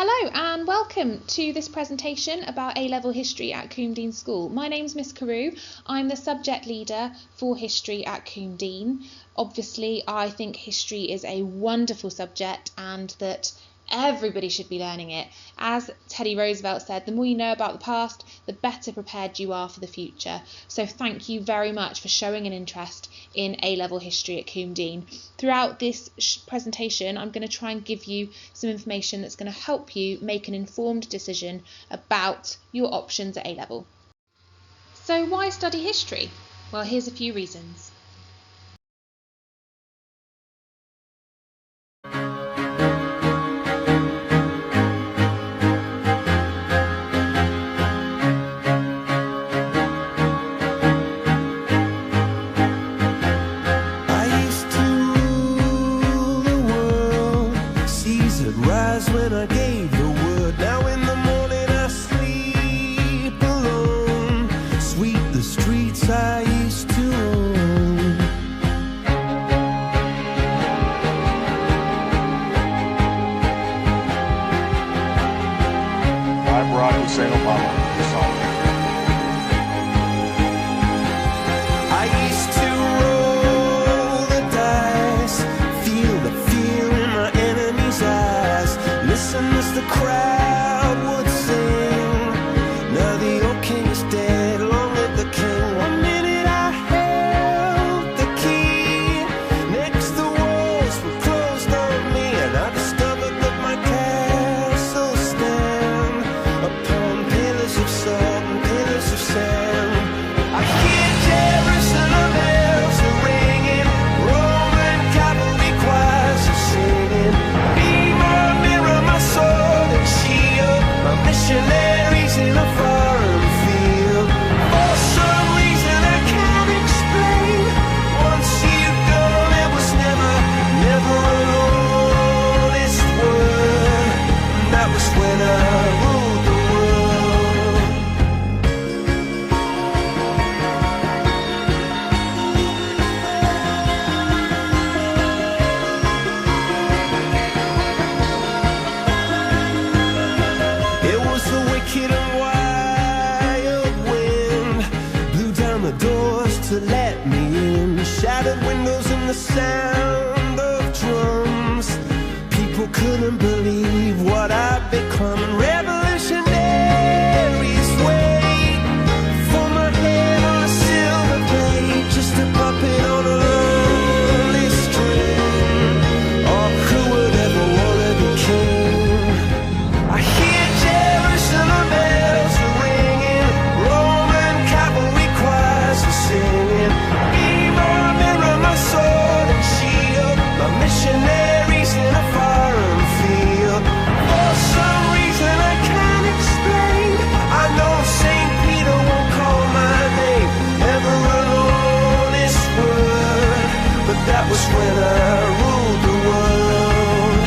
Hello and welcome to this presentation about A-level history at Coombe School. My name's Miss Carew. I'm the subject leader for history at Coombe. Obviously, I think history is a wonderful subject and that everybody should be learning it. As Teddy Roosevelt said, the more you know about the past, the better prepared you are for the future. So thank you very much for showing an interest in A-level history at Coombe. Throughout this presentation, I'm going to try and give you some information that's going to help you make an informed decision about your options at A-level. So why study history? Well, here's a few reasons. When I gave the word, now in the morning I sleep alone, sweep the streets I used to own. I brought Hussein Obama this song. I used to roll the dice, feel the fear in my enemy's eyes. Listen as the crowd would sing. Now the old king is dead, long live the king. 1 minute I held the key, next the walls were closed on me, and I discovered that my castle stand upon pillars of salt and pillars of sand. I hear Jerusalem bells are ringing, Roman cavalry choirs are singing. Be my mirror, my sword and shield, my missionaries in a foreign field. For some reason I can't explain, once you've gone it was never an honest word. And that was when I ruled the world. It was the wicked and wild wind, blew down the doors to let me in, shattered windows and the sound of drums. People couldn't believe what I'd become, and revolutionaries wait for my head on a silver plate, just a puppet on a lonely string. Oh, who would ever wanna be king? I hear Jerusalem bells are ringing, Roman cavalry choirs are singing. Be my mirror, my sword and shield, my missionaries in a foreign field. For some reason I can't explain, I know St. Peter won't call my name, never an honest word, but that was when I ruled the world.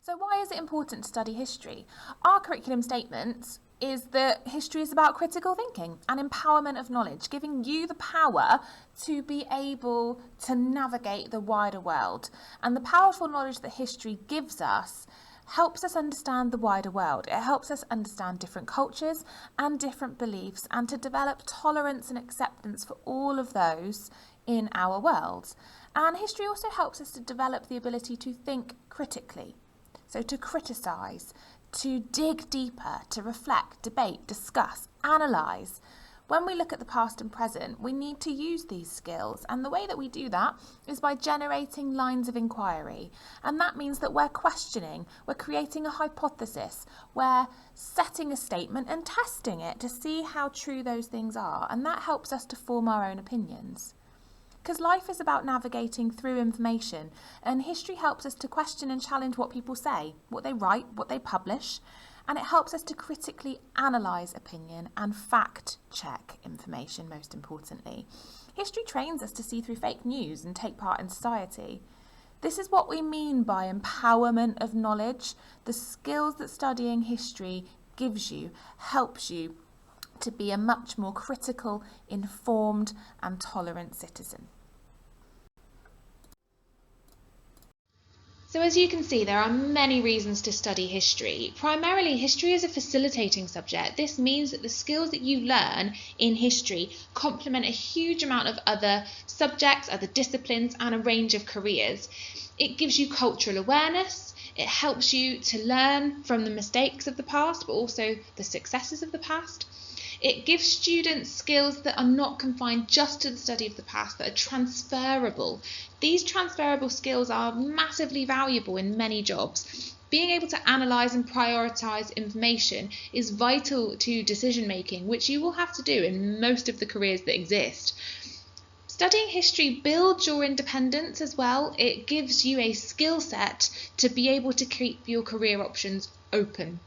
So why is it important to study history? Our curriculum statement is that history is about critical thinking and empowerment of knowledge, giving you the power to be able to navigate the wider world. And the powerful knowledge that history gives us helps us understand the wider world. It helps us understand different cultures and different beliefs, and to develop tolerance and acceptance for all of those in our world. And history also helps us to develop the ability to think critically. So to criticise, to dig deeper, to reflect, debate, discuss, analyse. When we look at the past and present, we need to use these skills, and the way that we do that is by generating lines of inquiry. And that means that we're questioning, we're creating a hypothesis, we're setting a statement and testing it to see how true those things are, and that helps us to form our own opinions. Because life is about navigating through information, and history helps us to question and challenge what people say, what they write, what they publish, and it helps us to critically analyse opinion and fact check information, most importantly. History trains us to see through fake news and take part in society. This is what we mean by empowerment of knowledge, the skills that studying history gives you, helps you to be a much more critical, informed and tolerant citizen. So as you can see, there are many reasons to study history. Primarily, history is a facilitating subject. This means that the skills that you learn in history complement a huge amount of other subjects, other disciplines, and a range of careers. It gives you cultural awareness. It helps you to learn from the mistakes of the past, but also the successes of the past. It gives students skills that are not confined just to the study of the past, that are transferable. These transferable skills are massively valuable in many jobs. Being able to analyse and prioritise information is vital to decision making, which you will have to do in most of the careers that exist. Studying history builds your independence as well. It gives you a skill set to be able to keep your career options open.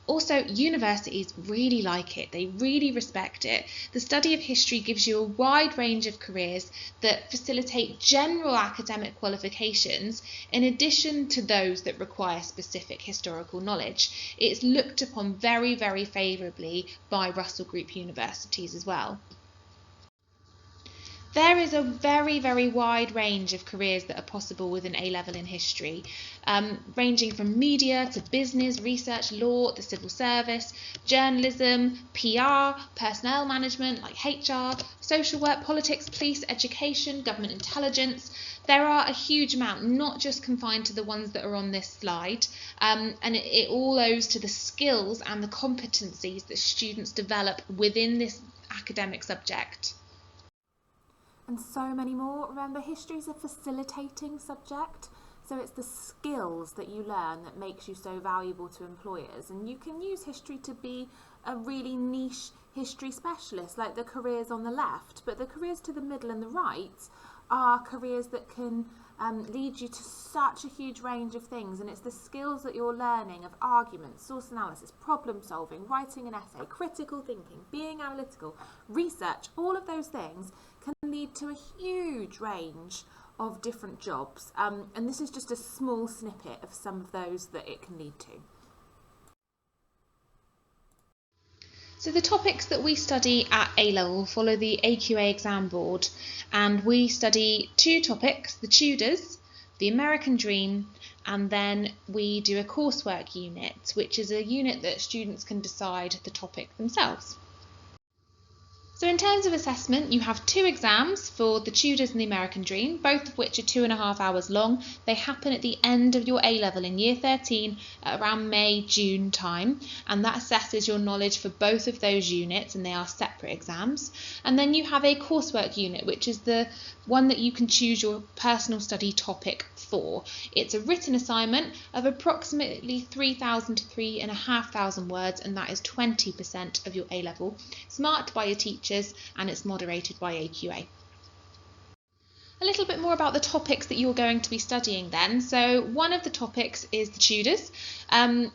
Also, universities really like it. They really respect it. The study of history gives you a wide range of careers that facilitate general academic qualifications in addition to those that require specific historical knowledge. It's looked upon very, very favourably by Russell Group universities as well. There is a very, very wide range of careers that are possible with an A-level in history, ranging from media to business, research, law, the civil service, journalism, PR, personnel management like HR, social work, politics, police, education, government intelligence. There are a huge amount, not just confined to the ones that are on this slide, and it all owes to the skills and the competencies that students develop within this academic subject. And so many more. Remember, history is a facilitating subject, so it's the skills that you learn that makes you so valuable to employers. And you can use history to be a really niche history specialist, like the careers on the left, but the careers to the middle and the right are careers that can lead you to such a huge range of things, and it's the skills that you're learning of argument, source analysis, problem solving, writing an essay, critical thinking, being analytical, research, all of those things can lead to a huge range of different jobs, and this is just a small snippet of some of those that it can lead to. So the topics that we study at A-level follow the AQA exam board, and we study two topics, the Tudors, the American Dream, and then we do a coursework unit, which is a unit that students can decide the topic themselves. So in terms of assessment, you have two exams for the Tudors and the American Dream, both of which are 2.5 hours long. They happen at the end of your A-level in year 13 at around May, June time, and that assesses your knowledge for both of those units, and they are separate exams. And then you have a coursework unit, which is the one that you can choose your personal study topic for. It's a written assignment of approximately 3,000 to 3,500 words, and that is 20% of your A-level. It's marked by your teachers and it's moderated by AQA. A little bit more about the topics that you're going to be studying then. So one of the topics is the Tudors.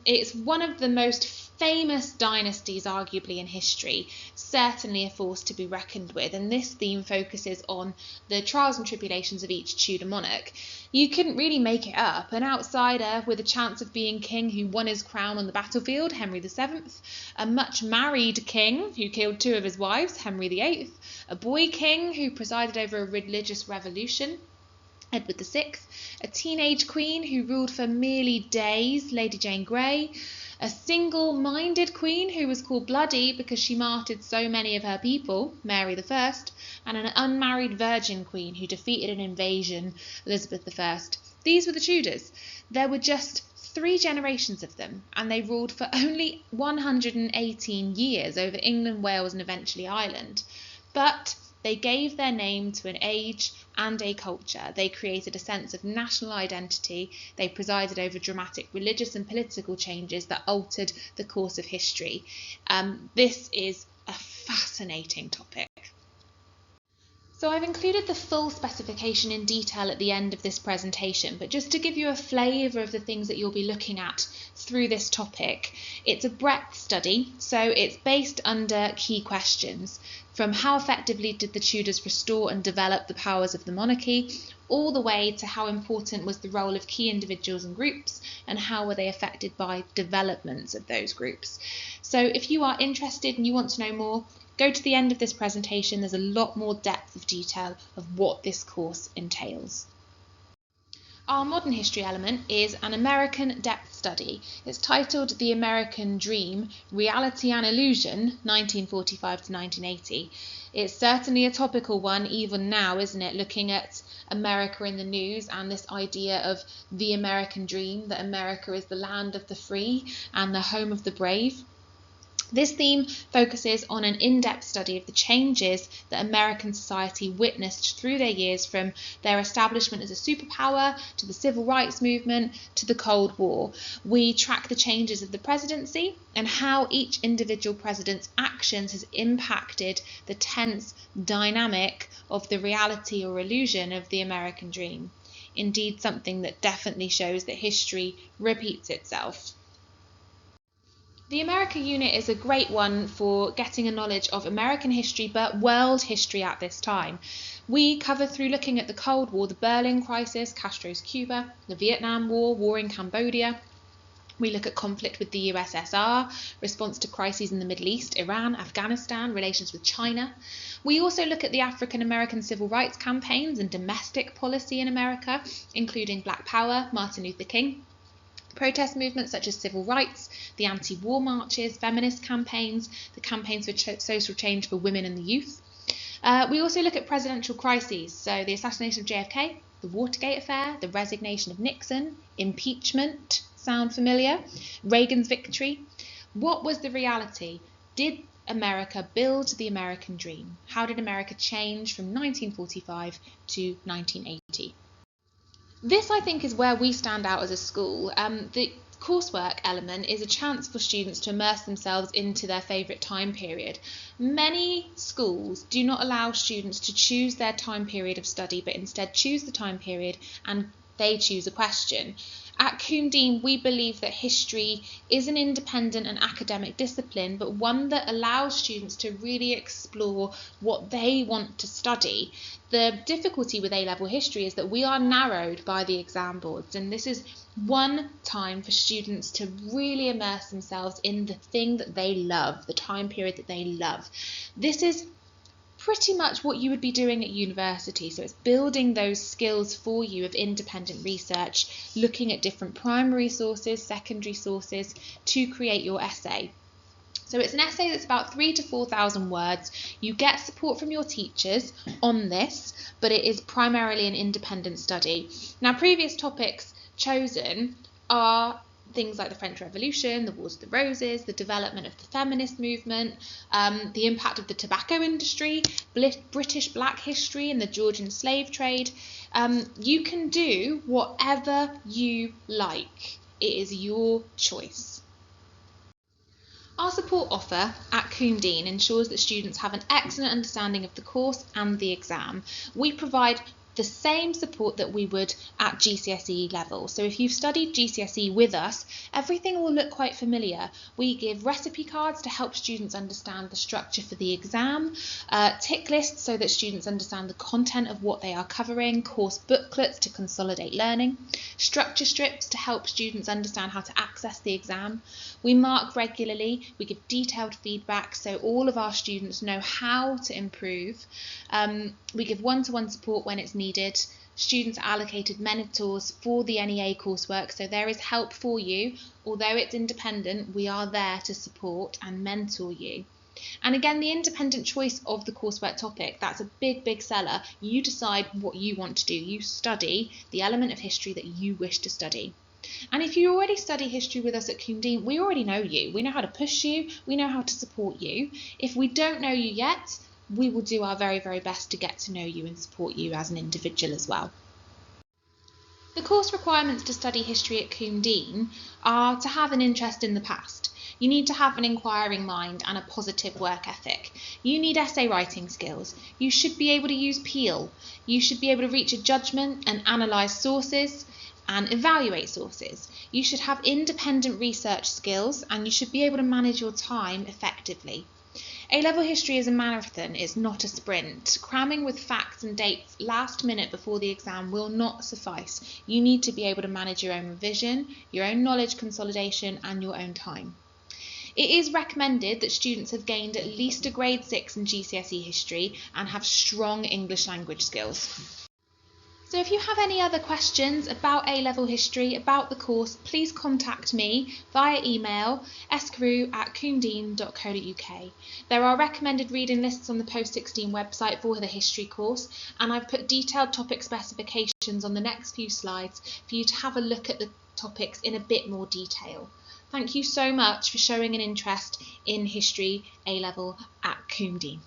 It's one of the most famous dynasties arguably in history, certainly a force to be reckoned with, and this theme focuses on the trials and tribulations of each Tudor monarch. You couldn't really make it up. An outsider with a chance of being king who won his crown on the battlefield, Henry VII, a much married king who killed 2 of his wives, Henry VIII, a boy king who presided over a religious revolution, Edward VI, a teenage queen who ruled for merely days, Lady Jane Grey, a single-minded queen who was called Bloody because she martyred so many of her people, Mary I, and an unmarried virgin queen who defeated an invasion, Elizabeth I. These were the Tudors. There were just 3 generations of them, and they ruled for only 118 years over England, Wales, and eventually Ireland. But they gave their name to an age and a culture. They created a sense of national identity. They presided over dramatic religious and political changes that altered the course of history. This is a fascinating topic. So I've included the full specification in detail at the end of this presentation, but just to give you a flavour of the things that you'll be looking at through this topic, it's a breadth study, so it's based under key questions, from how effectively did the Tudors restore and develop the powers of the monarchy, all the way to how important was the role of key individuals and groups, and how were they affected by developments of those groups. So if you are interested and you want to know more, go to the end of this presentation. There's a lot more depth of detail of what this course entails. Our modern history element is an American depth study. It's titled The American Dream, Reality and Illusion, 1945 to 1980. It's certainly a topical one even now, isn't it? Looking at America in the news and this idea of the American dream, that America is the land of the free and the home of the brave. This theme focuses on an in-depth study of the changes that American society witnessed through their years, from their establishment as a superpower to the civil rights movement to the Cold War. We track the changes of the presidency and how each individual president's actions has impacted the tense dynamic of the reality or illusion of the American dream. Indeed, something that definitely shows that history repeats itself. The America unit is a great one for getting a knowledge of American history, but world history at this time. We cover through looking at the Cold War, the Berlin crisis, Castro's Cuba, the Vietnam War, war in Cambodia. We look at conflict with the USSR, response to crises in the Middle East, Iran, Afghanistan, relations with China. We also look at the African American civil rights campaigns and domestic policy in America, including Black Power, Martin Luther King. Protest movements such as civil rights, the anti-war marches, feminist campaigns, the campaigns for social change for women and the youth. We also look at presidential crises, so the assassination of JFK, the Watergate affair, the resignation of Nixon, impeachment, sound familiar? Reagan's victory. What was the reality? Did America build the American dream? How did America change from 1945 to 1980? This, I think, is where we stand out as a school. The coursework element is a chance for students to immerse themselves into their favourite time period. Many schools do not allow students to choose their time period of study, but instead choose the time period and they choose a question. At Coombe, we believe that history is an independent and academic discipline, but one that allows students to really explore what they want to study. The difficulty with A-level history is that we are narrowed by the exam boards, and this is one time for students to really immerse themselves in the thing that they love, the time period that they love. This is pretty much what you would be doing at university. So it's building those skills for you of independent research, looking at different primary sources, secondary sources to create your essay. So it's an essay that's about 3,000 to 4,000 words. You get support from your teachers on this, but it is primarily an independent study. Now, previous topics chosen are things like the French Revolution, the Wars of the Roses, the development of the feminist movement, the impact of the tobacco industry, British black history and the Georgian slave trade. You can do whatever you like. It is your choice. Our support offer at Coombe ensures that students have an excellent understanding of the course and the exam. We provide the same support that we would at GCSE level. So if you've studied GCSE with us, everything will look quite familiar. We give recipe cards to help students understand the structure for the exam, tick lists so that students understand the content of what they are covering, course booklets to consolidate learning, structure strips to help students understand how to access the exam. We mark regularly, we give detailed feedback so all of our students know how to improve. We give one-to-one support when it's needed. Students are allocated mentors for the NEA coursework, so there is help for you. Although it's independent, we are there to support and mentor you. And again, the independent choice of the coursework topic, that's a big seller. You decide what you want to do. You study the element of history that you wish to study. And if you already study history with us at Coombe, we already know you. We know how to push you. We know how to support you. If we don't know you yet, we will do our very best to get to know you and support you as an individual as well. The course requirements to study history at Coombe are to have an interest in the past. You need to have an inquiring mind and a positive work ethic. You need essay writing skills. You should be able to use Peel. You should be able to reach a judgment and analyse sources and evaluate sources. You should have independent research skills and you should be able to manage your time effectively. A-level history is a marathon, it's not a sprint. Cramming with facts and dates last minute before the exam will not suffice. You need to be able to manage your own revision, your own knowledge consolidation and your own time. It is recommended that students have gained at least a grade 6 in GCSE history and have strong English language skills. So if you have any other questions about A-level history, about the course, please contact me via email scarew@coombedean.co.uk. There are recommended reading lists on the Post-16 website for the history course, and I've put detailed topic specifications on the next few slides for you to have a look at the topics in a bit more detail. Thank you so much for showing an interest in history A-level at Coombe.